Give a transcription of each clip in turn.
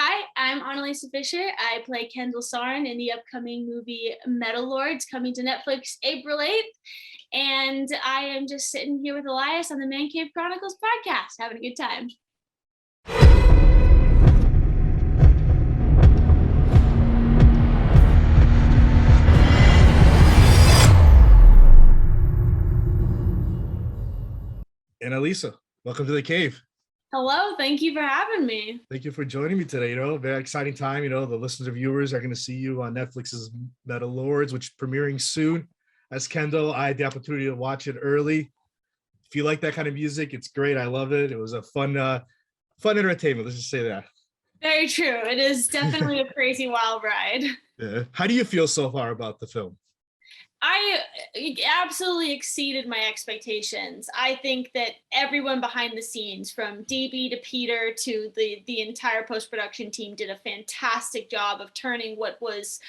Hi, I'm Analesa Fisher. I play Kendall in the upcoming movie Metal Lords coming to Netflix April 8th. And I am just sitting here with Elias on the Man Cave Chronicles podcast, having a good time. And Elisa, welcome to the cave. Hello, thank you for having me. Thank you for joining me today. Very exciting time. The listeners and viewers are going to see you on Netflix's Metal Lords, which is premiering soon. As Kendall, I had the opportunity to watch it early. If you like that kind of music, it's great. I love it. It was a fun entertainment. Let's just say that. Very true. It is definitely a crazy wild ride. Yeah. How do you feel so far about the film? I absolutely exceeded my expectations. I think that everyone behind the scenes, from DB to Peter to the entire post-production team, did a fantastic job of turning what was,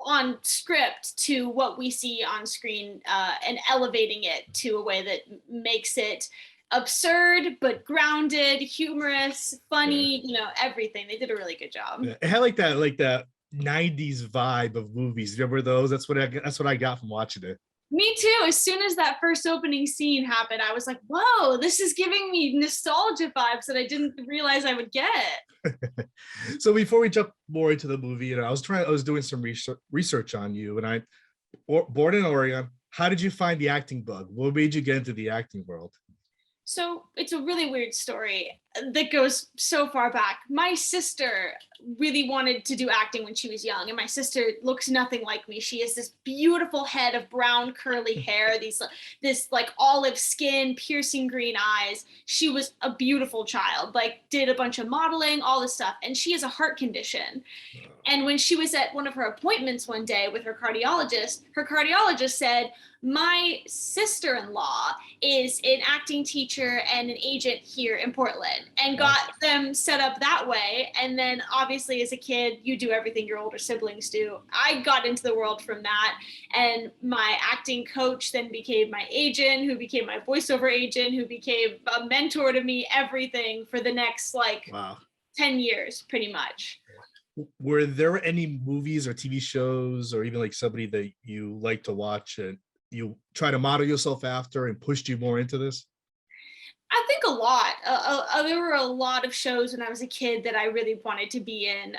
on script to what we see on screen, and elevating it to a way that makes it absurd but grounded, humorous, funny, everything. They did a really good job. Yeah. It had like that 90s vibe of movies. Remember those? That's what I got from watching it. Me too. As soon as that first opening scene happened, I was like, whoa, this is giving me nostalgia vibes that I didn't realize I would get. So before we jump more into the movie, I was doing some research on you, and born in Oregon. How did you find the acting bug? What made you get into the acting world? So it's a really weird story that goes so far back. My sister really wanted to do acting when she was young, and my sister looks nothing like me. She has this beautiful head of brown curly hair, this like olive skin, piercing green eyes. She was a beautiful child, like did a bunch of modeling, all this stuff, and she has a heart condition. And when she was at one of her appointments one day with her cardiologist said, my sister-in-law is an acting teacher and an agent here in Portland, and got them set up that way. And then obviously as a kid, you do everything your older siblings do. I got into the world from that. And my acting coach then became my agent, who became my voiceover agent, who became a mentor to me, everything for the next 10 years, pretty much. Were there any movies or TV shows or even like somebody that you like to watch and you try to model yourself after and pushed you more into this? I think a lot. There were a lot of shows when I was a kid that I really wanted to be in.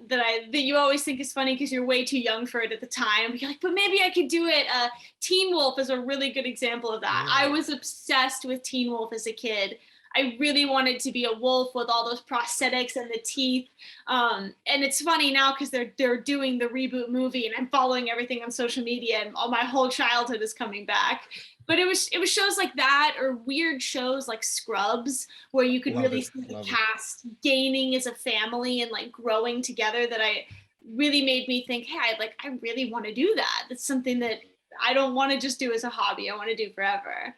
That you always think is funny because you're way too young for it at the time. You're like, but maybe I could do it. Teen Wolf is a really good example of that. Yeah. I was obsessed with Teen Wolf as a kid. I really wanted to be a wolf with all those prosthetics and the teeth. And it's funny now because they're doing the reboot movie, and I'm following everything on social media, and all my whole childhood is coming back. But it was shows like that, or weird shows like Scrubs, where you could really see the cast gaining as a family and like growing together, that I really made me think, hey, I really want to do that. That's something that I don't want to just do as a hobby. I want to do forever.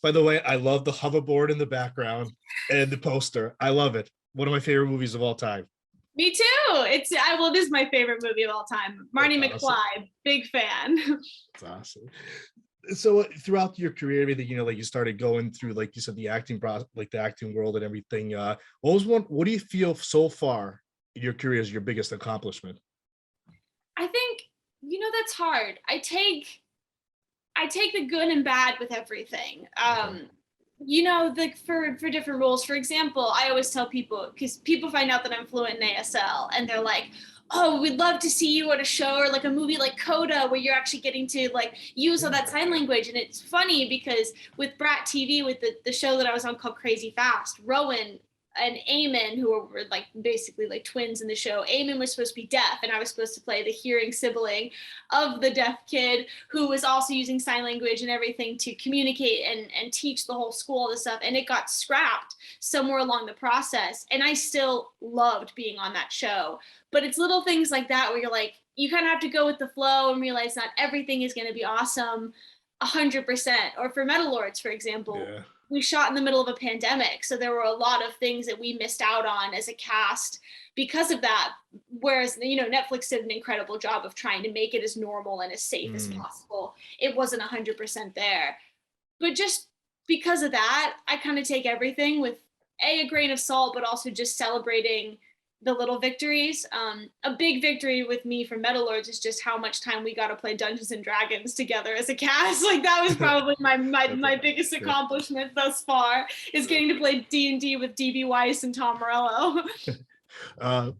By the way, I love the hoverboard in the background and the poster. I love it. One of my favorite movies of all time. Me too. It is my favorite movie of all time. Marty McFly, big fan. That's awesome. So throughout your career, everything, you started going through, like you said, the acting process, like the acting world and everything. What do you feel so far in your career is your biggest accomplishment? I think, that's hard. I take the good and bad with everything. For different roles. For example, I always tell people, because people find out that I'm fluent in ASL, and they're like, oh, we'd love to see you at a show or like a movie like Coda, where you're actually getting to like use all that sign language. And it's funny because with Brat TV, with the show that I was on called Crazy Fast, Rowan and Eamon, who were like basically like twins in the show. Eamon was supposed to be deaf, and I was supposed to play the hearing sibling of the deaf kid who was also using sign language and everything to communicate and teach the whole school all this stuff. And it got scrapped somewhere along the process. And I still loved being on that show. But it's little things like that where you're like, you kind of have to go with the flow and realize not everything is going to be awesome 100%. Or for Metal Lords, for example, we shot in the middle of a pandemic. So there were a lot of things that we missed out on as a cast because of that. Whereas, Netflix did an incredible job of trying to make it as normal and as safe as possible. It wasn't 100% there. But just because of that, I kind of take everything with a grain of salt, but also just celebrating the little victories. A big victory with me for Metal Lords is just how much time we got to play Dungeons and Dragons together as a cast. Like that was probably my biggest accomplishment thus far, is getting to play D&D with DB Weiss and Tom Morello.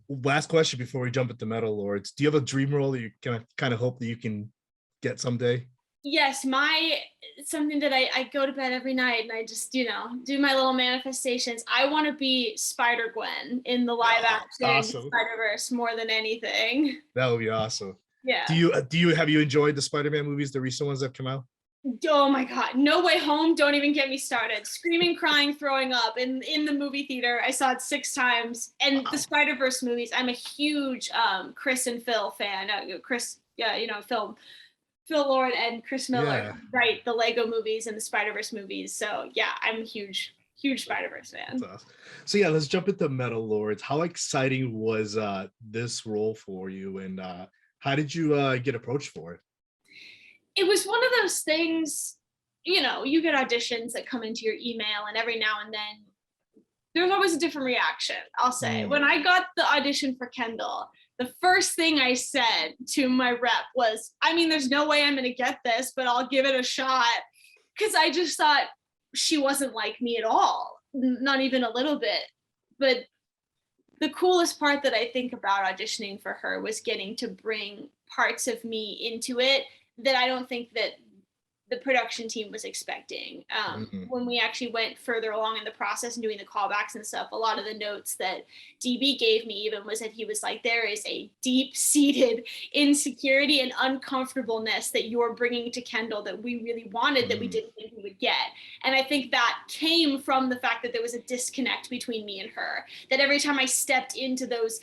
Last question before we jump into Metal Lords. Do you have a dream role that you kind of hope that you can get someday? Yes, something that I go to bed every night and I just, do my little manifestations. I want to be Spider-Gwen in the live action awesome. Spider-Verse more than anything. That would be awesome. Yeah. Have you enjoyed the Spider-Man movies, the recent ones that have come out? Oh my God, No Way Home, don't even get me started. Screaming, crying, throwing up in the movie theater. I saw it 6 times. And the Spider-Verse movies, I'm a huge Chris and Phil fan. Phil Lord and Chris Miller write the Lego movies and the Spider-Verse movies. So yeah, I'm a huge Spider-Verse fan. Awesome. So yeah, let's jump into Metal Lords. How exciting was this role for you, and how did you get approached for it? It was one of those things, you get auditions that come into your email, and every now and then there's always a different reaction, I'll say. When I got the audition for Kendall, the first thing I said to my rep was, there's no way I'm going to get this, but I'll give it a shot. Because I just thought she wasn't like me at all, not even a little bit. But the coolest part that I think about auditioning for her was getting to bring parts of me into it that I don't think that the production team was expecting. When we actually went further along in the process and doing the callbacks and stuff, a lot of the notes that DB gave me even was that he was like, there is a deep-seated insecurity and uncomfortableness that you're bringing to Kendall that we really wanted, that we didn't think we would get. And I think that came from the fact that there was a disconnect between me and her, that every time I stepped into those,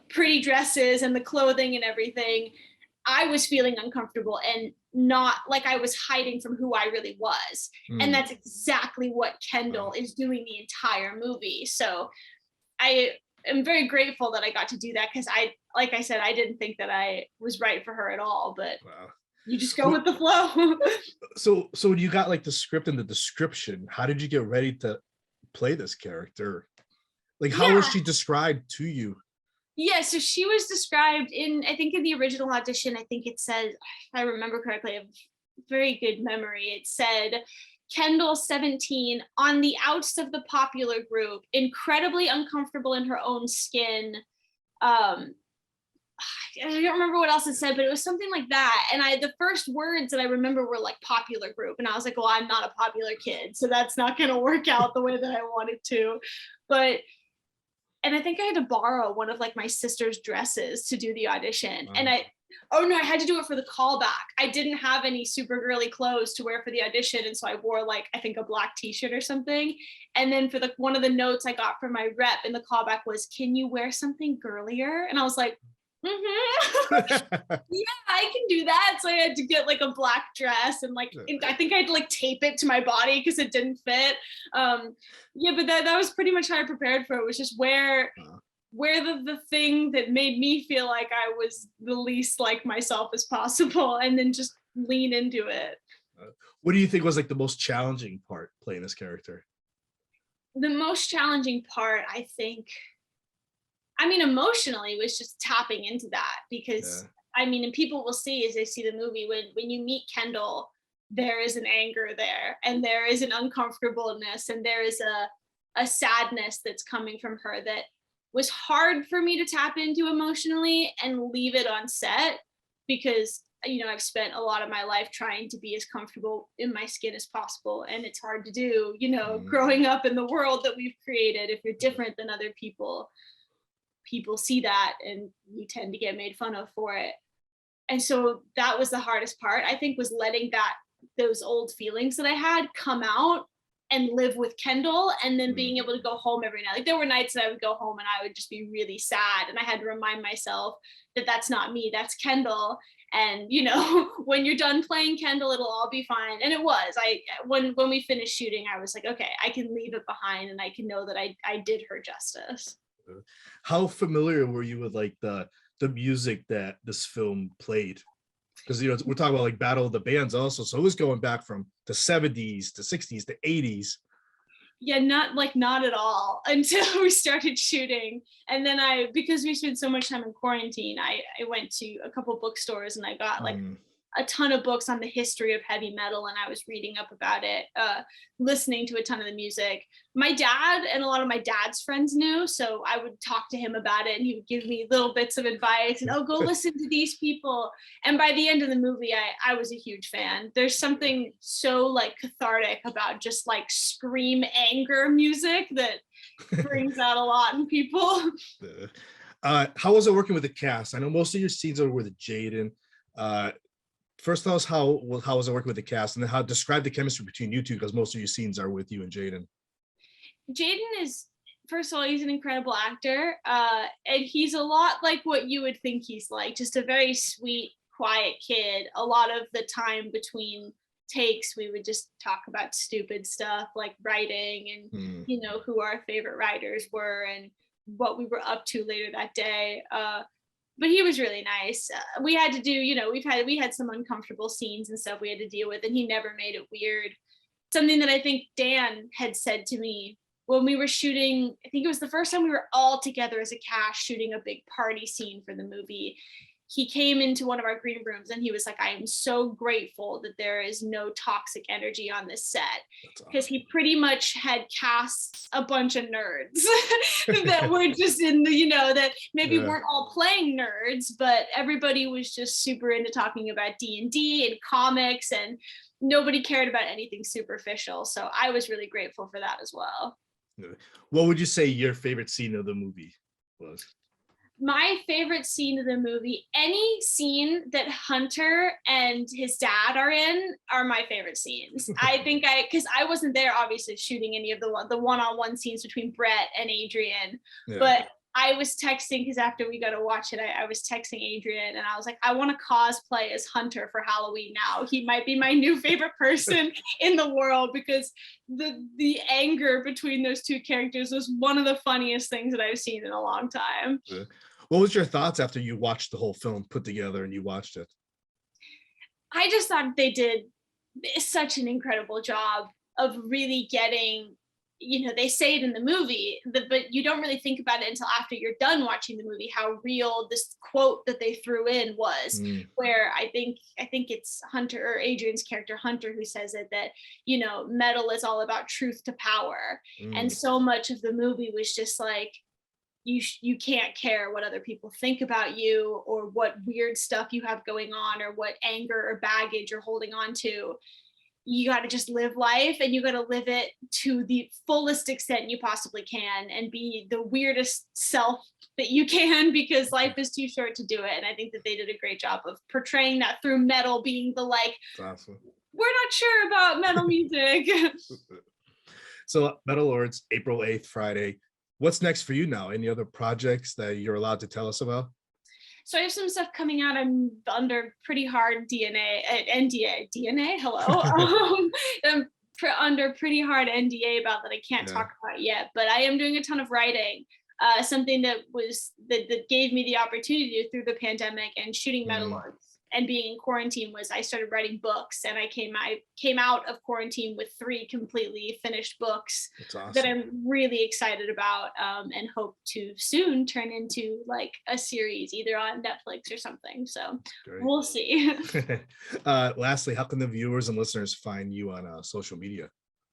pretty dresses and the clothing and everything, I was feeling uncomfortable and not like I was hiding from who I really was. And that's exactly what Kendall is doing the entire movie. So I am very grateful that I got to do that, because like I said, I didn't think that I was right for her at all, but you just go with the flow. So when you got like the script and the description, how did you get ready to play this character? Like, how was she described to you? Yeah, so she was described I think in the original audition, I think it said, if I remember correctly, I have very good memory. It said, Kendall, 17, on the outs of the popular group, incredibly uncomfortable in her own skin. I don't remember what else it said, but it was something like that. And the first words that I remember were like popular group. And I was like, well, I'm not a popular kid, so that's not going to work out the way that I wanted to. And I think I had to borrow one of like my sister's dresses to do the audition. And I had to do it for the callback. I didn't have any super girly clothes to wear for the audition. And so I wore like, I think a black t-shirt or something. And then for one of the notes I got from my rep in the callback was, can you wear something girlier? And I was like, yeah, I can do that. So I had to get like a black dress and like, I think I had to like tape it to my body because it didn't fit. But that was pretty much how I prepared for it, was just wear the thing that made me feel like I was the least like myself as possible, and then just lean into it. What do you think was like the most challenging part playing this character? The most challenging part, I think, emotionally, was just tapping into that, because and people will see as they see the movie, when you meet Kendall, there is an anger there, and there is an uncomfortableness, and there is a sadness that's coming from her that was hard for me to tap into emotionally and leave it on set, because I've spent a lot of my life trying to be as comfortable in my skin as possible, and it's hard to do, growing up in the world that we've created. If you're different than other people see that, and we tend to get made fun of for it. And so that was the hardest part, I think, was letting those old feelings that I had come out and live with Kendall, and then being able to go home every night. Like, there were nights that I would go home and I would just be really sad, and I had to remind myself that that's not me, that's Kendall. And when you're done playing Kendall, it'll all be fine. And it was. When we finished shooting, I was like, okay, I can leave it behind, and I can know that I did her justice. How familiar were you with like the music that this film played? Because we're talking about like Battle of the Bands also, so it was going back from the 70s to 60s to 80s. Yeah, not at all until we started shooting. And then because we spent so much time in quarantine, I went to a couple bookstores and I got like a ton of books on the history of heavy metal, and I was reading up about it, listening to a ton of the music. My dad and a lot of my dad's friends knew, so I would talk to him about it and he would give me little bits of advice and, oh, go listen to these people. And by the end of the movie, I was a huge fan. There's something so like cathartic about just like scream anger music that brings out a lot in people. How was it working with the cast? I know most of your scenes are with Jaeden. First, tell us how was it working with the cast, and then how describe the chemistry between you two, because most of your scenes are with you and Jaeden. Jaeden is, first of all, he's an incredible actor, and he's a lot like what you would think he's like, just a very sweet, quiet kid. A lot of the time between takes, we would just talk about stupid stuff like writing and who our favorite writers were and what we were up to later that day. But he was really nice. We had to do, we had some uncomfortable scenes and stuff we had to deal with, and he never made it weird. Something that I think Dan had said to me when we were shooting, I think it was the first time we were all together as a cast shooting a big party scene for the movie. He came into one of our green rooms and he was like, I am so grateful that there is no toxic energy on this set, because he pretty much had cast a bunch of nerds that were just in the, that maybe weren't all playing nerds, but everybody was just super into talking about D&D and comics, and nobody cared about anything superficial. So I was really grateful for that as well. What would you say your favorite scene of the movie was? My favorite scene of the movie, any scene that Hunter and his dad are in, are my favorite scenes. I think because I wasn't there obviously shooting any of the one-on-one scenes between Brett and Adrian, but I was texting, because after we got to watch it, I was texting Adrian and I was like, I want to cosplay as Hunter for Halloween now. He might be my new favorite person in the world, because the anger between those two characters was one of the funniest things that I've seen in a long time. What was your thoughts after you watched the whole film put together and you watched it? I just thought they did such an incredible job of really getting, they say it in the movie, but you don't really think about it until after you're done watching the movie, how real this quote that they threw in was, where I think it's Hunter, or Adrian's character Hunter, who says it, that, metal is all about truth to power. And so much of the movie was just like, you can't care what other people think about you, or what weird stuff you have going on, or what anger or baggage you're holding on to. You got to just live life, and you got to live it to the fullest extent you possibly can, and be the weirdest self that you can, because life is too short to do it. And I think that they did a great job of portraying that through metal being the like, awesome. We're not sure about metal music. So Metal Lords, April 8th, Friday. What's next for you now? Any other projects that you're allowed to tell us about? So I have some stuff coming out. I'm under pretty hard NDA. Hello. I'm under pretty hard NDA about that I can't talk about yet, but I am doing a ton of writing. Something that gave me the opportunity through the pandemic and shooting Metal Lords and being in quarantine was I started writing books, and I came out of quarantine with 3 completely finished books. That's awesome. That I'm really excited about, and hope to soon turn into like a series either on Netflix or something. So great. We'll see. Lastly, how can the viewers and listeners find you on social media?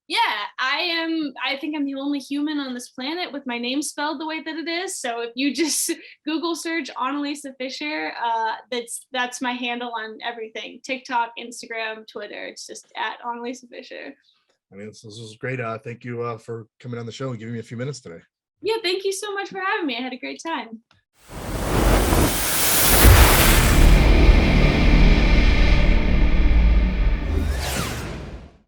Yeah, I think I'm the only human on this planet with my name spelled the way that it is. So if you just Google search Analesa Fisher, that's my handle on everything. TikTok, Instagram, Twitter. It's just at Analesa Fisher. I mean, this was great. Thank you for coming on the show and giving me a few minutes today. Yeah, thank you so much for having me. I had a great time.